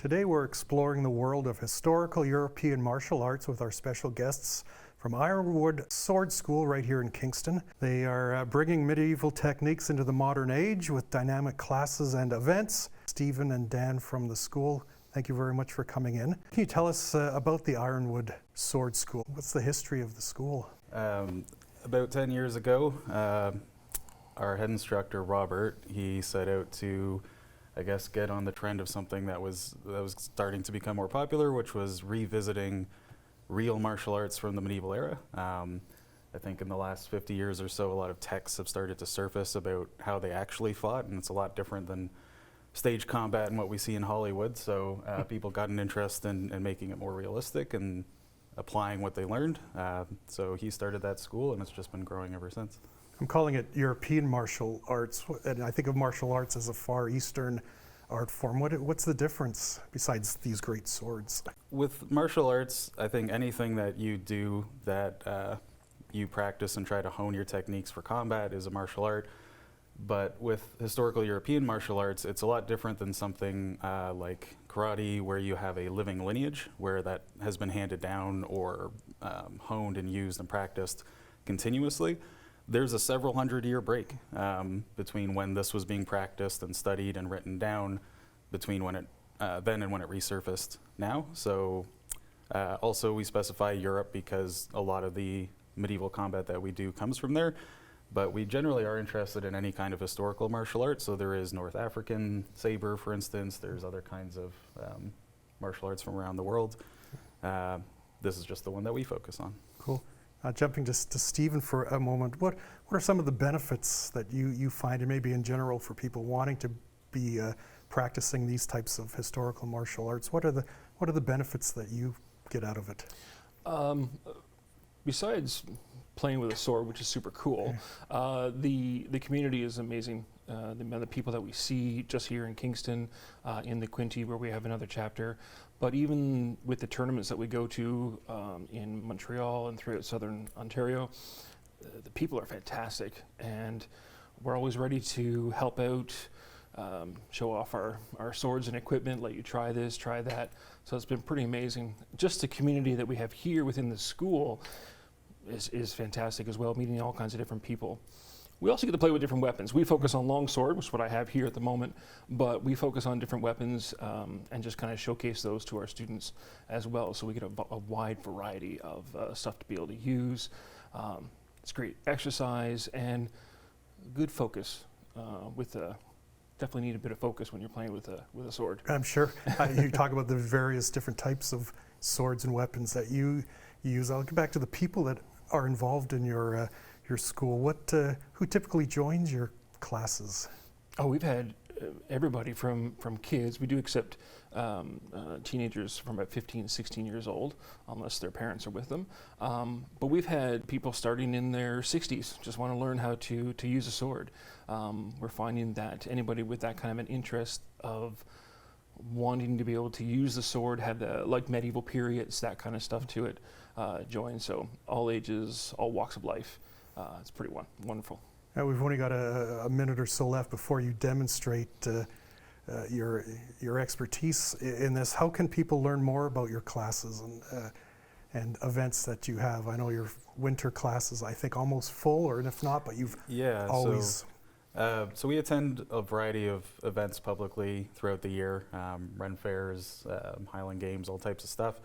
Today we're exploring the world of historical European martial arts with our special guests from Ironwood Sword School right here in Kingston. They are bringing medieval techniques into the modern age with dynamic classes and events. Stephen and Dan from the school, thank you very much for coming in. Can you tell us about the Ironwood Sword School? What's the history of the school? About 10 years ago, our head instructor, Robert, he set out to get on the trend of something that was starting to become more popular, which was revisiting real martial arts from the medieval era. I think in the last 50 years or so, a lot of texts have started to surface about how they actually fought, and it's a lot different than stage combat and what we see in Hollywood. So people got an interest in making it more realistic and applying what they learned. So he started that school, and it's just been growing ever since. I'm calling it European martial arts, and I think of martial arts as a Far Eastern art form. What's the difference besides these great swords? With martial arts, I think anything that you do that you practice and try to hone your techniques for combat is a martial art. But with historical European martial arts, it's a lot different than something like karate, where you have a living lineage, where that has been handed down or honed and used and practiced continuously. There's a several hundred-year break between when this was being practiced and studied and written down, between when it then and when it resurfaced now. So also we specify Europe because a lot of the medieval combat that we do comes from there. But we generally are interested in any kind of historical martial arts. So there is North African saber, for instance. There's other kinds of martial arts from around the world. This is just the one that we focus on. Cool. Jumping to Stephen for a moment, what are some of the benefits that you find, and maybe in general for people wanting to be practicing these types of historical martial arts? What are the benefits that you get out of it? Besides playing with a sword, which is super cool, the community is amazing. The amount of people that we see just here in Kingston, in the Quinte, where we have another chapter, but even with the tournaments that we go to in Montreal and throughout Southern Ontario, the people are fantastic, and we're always ready to help out, show off our swords and equipment, let you try this, try that. So it's been pretty amazing. Just the community that we have here within the school is fantastic as well, meeting all kinds of different people. We also get to play with different weapons. We focus on longsword, which is what I have here at the moment, but we focus on different weapons and just kind of showcase those to our students as well. So we get a wide variety of stuff to be able to use. It's great exercise and good focus. Definitely need a bit of focus when you're playing with a sword. I'm sure. You talk about the various different types of swords and weapons that you use. I'll get back to the people that are involved in your school. Who typically joins your classes? Oh, we've had everybody from kids. We do accept teenagers from about 15 to 16 years old, unless their parents are with them. But we've had people starting in their 60s, just want to learn how to use a sword. We're finding that anybody with that kind of an interest of wanting to be able to use the sword, have the like medieval periods, that kind of stuff to it, join. So all ages, all walks of life. It's pretty wonderful. We've only got a minute or so left before you demonstrate your expertise in this. How can people learn more about your classes and events that you have? I know your winter classes, I think, almost full, or if not, but you've always... So we attend a variety of events publicly throughout the year, Ren fairs, Highland Games, all types of stuff.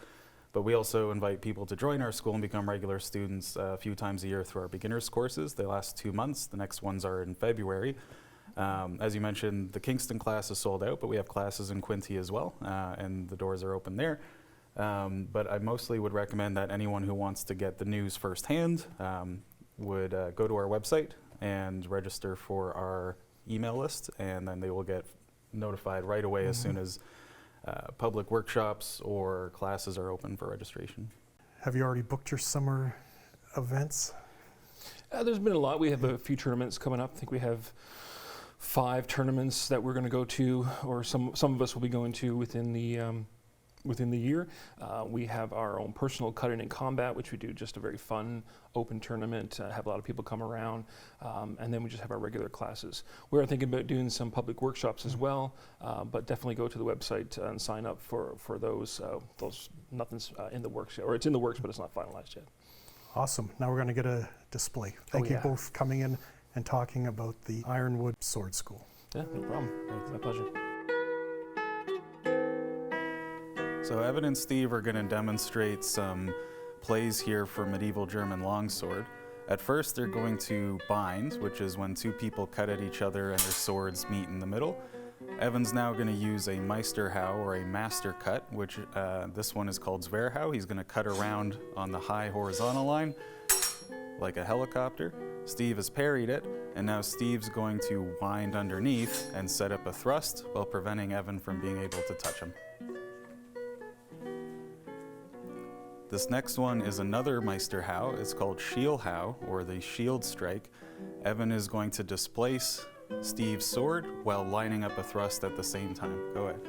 But we also invite people to join our school and become regular students a few times a year through our beginners courses. They last 2 months. The next ones are in February. As you mentioned, the Kingston class is sold out, but we have classes in Quinte as well, and the doors are open there. But I mostly would recommend that anyone who wants to get the news firsthand would go to our website and register for our email list, and then they will get notified right away as soon as public workshops or classes are open for registration. Have you already booked your summer events? There's been a lot. We have a few tournaments coming up. I think we have 5 tournaments that we're going to go to, or some of us will be going to within the within the year. We have our own personal cutting in combat, which we do just a very fun open tournament, have a lot of people come around, and then we just have our regular classes. We're thinking about doing some public workshops as well, but definitely go to the website and sign up for those. Nothing's in the works yet, or it's in the works, but it's not finalized yet. Awesome. Now we're going to get a display. Thank you yeah. both for coming in and talking about the Ironwood Sword School. Yeah, no problem. My pleasure. So Evan and Steve are going to demonstrate some plays here for medieval German longsword. At first they're going to bind, which is when two people cut at each other and their swords meet in the middle. Evan's now going to use a Meisterhau, or a master cut, which this one is called Zwerhau. He's going to cut around on the high horizontal line like a helicopter. Steve has parried it, and now Steve's going to wind underneath and set up a thrust while preventing Evan from being able to touch him. This next one is another Meisterhau. It's called Schielhau, or the shield strike. Evan is going to displace Steve's sword while lining up a thrust at the same time. Go ahead.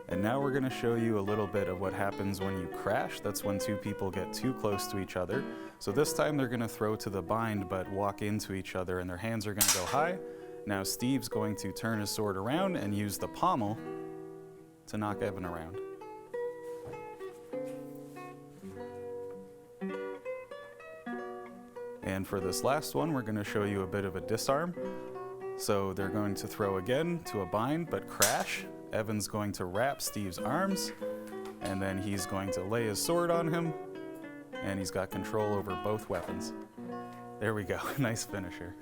And now we're going to show you a little bit of what happens when you crash. That's when two people get too close to each other. So this time they're going to throw to the bind but walk into each other, and their hands are going to go high. Now Steve's going to turn his sword around and use the pommel to knock Evan around. And for this last one, we're going to show you a bit of a disarm. So they're going to throw again to a bind, but crash. Evan's going to wrap Steve's arms, and then he's going to lay his sword on him, and he's got control over both weapons. There we go, nice finisher.